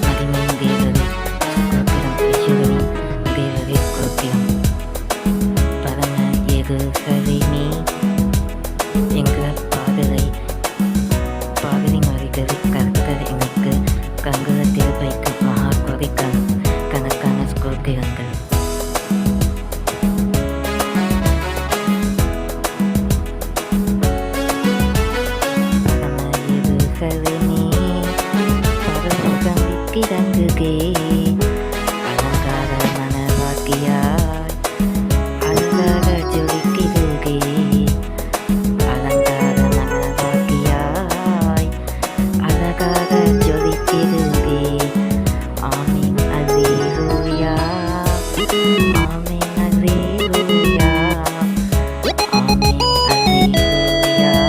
மகிமையின் தேவரே ஸ்தோத்திரம், ஈஸ்வரனின் தேவரே ஸ்தோத்திரம். பரம எருசலேமே, எங்கள் பாதலை மறைத்தது கர்த்தர் எனக்கு கங்குலத்தில் வைக்கும் மகா கொடைக்கான கணக்கான ஸ்தோத்திரங்கள். திறங்குகே அலங்கார மனவாட்டியாய் அழகாக ஜொலித்திடுகே, அலங்கார மனவாட்டியாய் அழகாக ஜொலித்திடுகே. ஆமென் அல்லேலூயா, ஆமென் அல்லேலூயா, ஆமென் அல்லேலூயா,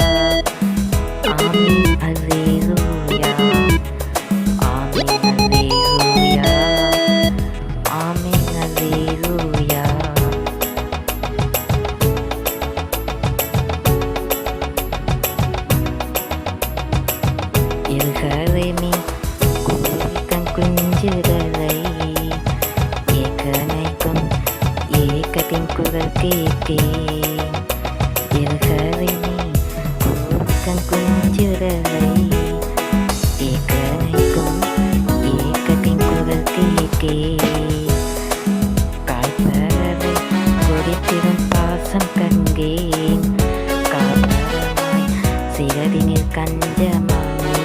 ஆமென் அல்லேலூயா, ஆமென் அல்லேலூயா, ஆமென் அல்லேலூயா. எருசலேமே, கூவிக்கண் குஞ்சுகளை ஏக்கனைக்கும் ஏக்கத்தின் குரல் கேட்டேன். எருசலேமே, கூவிக்கண் குஞ்சுகளை ஏக்கனைக்கும் ஏக்கத்தின் குரல் கேட்டேன். காய்பறவை கொடித்திடும் பாசம் கண்டேன், காப்பரமாய் சிறதினில் கஞ்சமானே.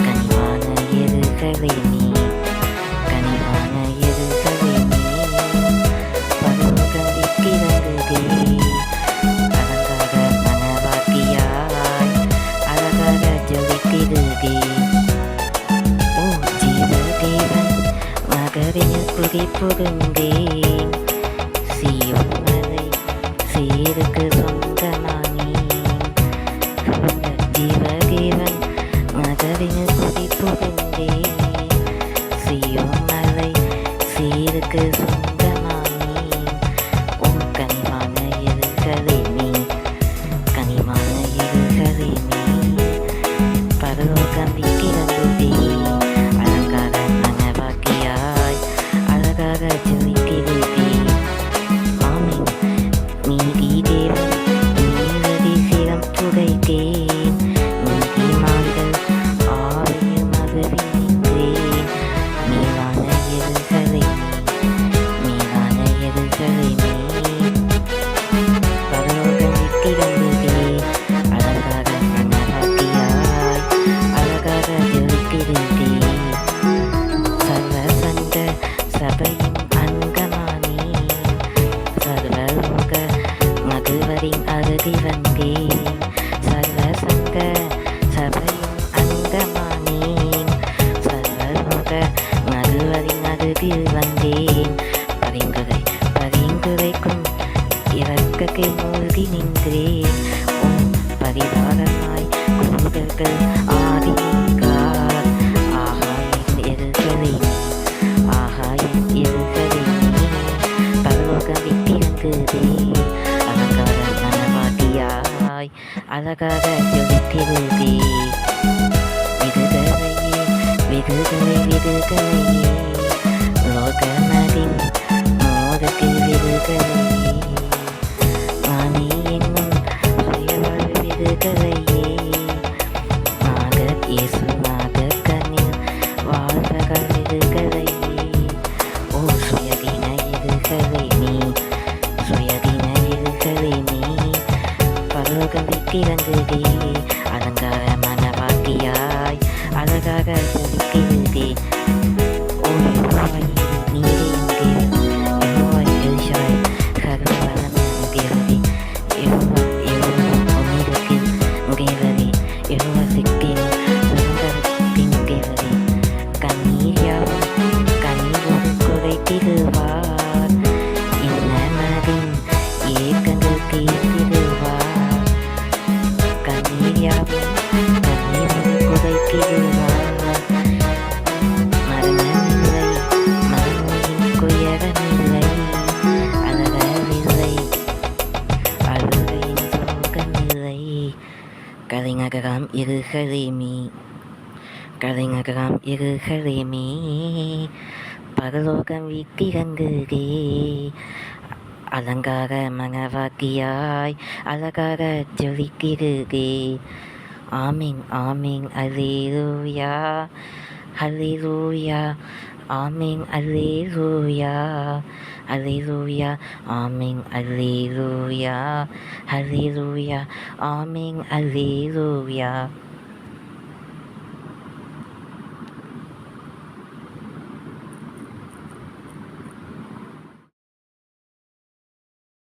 கனிவான எருசலேமே, கனிவான எருசலேமே, பரலோகம் விட்டிறங்குதே, அலங்கார மனவாட்டியாய் அழகாக ஜொலித்திடுகே. ஓ ஜீவதேவன் மகரினில் புகைப்புடுங்கேன், சீயோன் மலை சீருக்கு சொந்தமானேன். ஜீவதேவன் மகரினில் புகைப்புடுங்கேன், சீயோன் மலை சீருக்கு சொந்தமானேன். ஓ கனிவான எருசலேமே, கனிவான எருசலேமே, பரலோகம் விட்டிறங்குதே, அலங்கார மனவாட்டியாய் அழகாக ஜொலித்திடுகே. ஆமென். நீதி தேவன் நீரடி சிரம் புடைத்தேன், நீதிமான்கள் ஆவியில் மகிழ்வி நின்றேன். மேலான எருசலேமே, மேலான எருசலேமே, பரலோகம் விட்டிறங்குதே, அலங்கார மனவாட்டியாய் அழகாக ஜொலித்திடுகே. சர்வசங்க சபையின் அங்கமானேன், சர்வலோக மகிழ்வரின் அருகி வந்தேன். சர்வசங்க சபையின் அங்கமானேன், சர்வலோக மகிழ்வரின் அருகில் வந்தேன். பரிந்துரைக்கும் இறக்கை மூழ்கி நின்றேன். ஓம் பரிவாரமாய் கூறுகள் ஆதிகார். ஆஹா என் எருசலேமே, ஆஹா என் எருசலேமே, பரலோகம் விட்டிறங்குதே, அலங்கார மனவாட்டியாய் அழகாக ஜொலித்திடுகே. விடுதலையே, விடுதலை, விடுதலையே, லோகமதின் மோதத்தில் விடுதலையே, நானே என்னும் சுயவாழ்வு விடுதலையே, நாகர் இயேசு நாகர் கண்ணில் வாழ்வர்கள் விடுதலையே. ஓ சுயதீன எருசலேமே, சுயதீன எருசலேமே, பரலோகம் விட்டிறங்குதே, அலங்கார மனவாட்டியாய் அழகாக ஜொலித்திடுகே. ஓ யெகோவா நீரே என் தேவன், யெகோவா எல்ஷாய் சர்வ வல்லமையான தேவரே, யெகோவா உம்மிடத்தில் தேவரே, யெகோவா சக்தியின் சுதந்திரத்தின் தேவரே. கண்ணீர் யாவும் கண்ணீரோடு குறைத்திடுவார், இன்னமதின் ஏக்கங்கள் தீர்த்திடுவார். கண்ணீர் யாவும் கண்ணீரோடு குறைத்திடுவார், மரணமில்லை, மரணமின் குயரமில்லை, அழகவில்லை, அழுகையின் சோகமில்லை. கலைநகரம் எருசலேமே, கலைஞரம் இருகலைமே பரலோகம் விட்டிறங்குகே அலங்கார மணவாக்கியாய் அழகாக ஜொலிக்கிறதே. ஆமீன் ஆமீன் அல்லேலூயா அல்லேலூயா ஆமீன் அல்லேலூயா அல்லேலூயா ஆமீன் அல்லேலூயா அல்லேலூயா ஆமீன் அல்லேலூயா.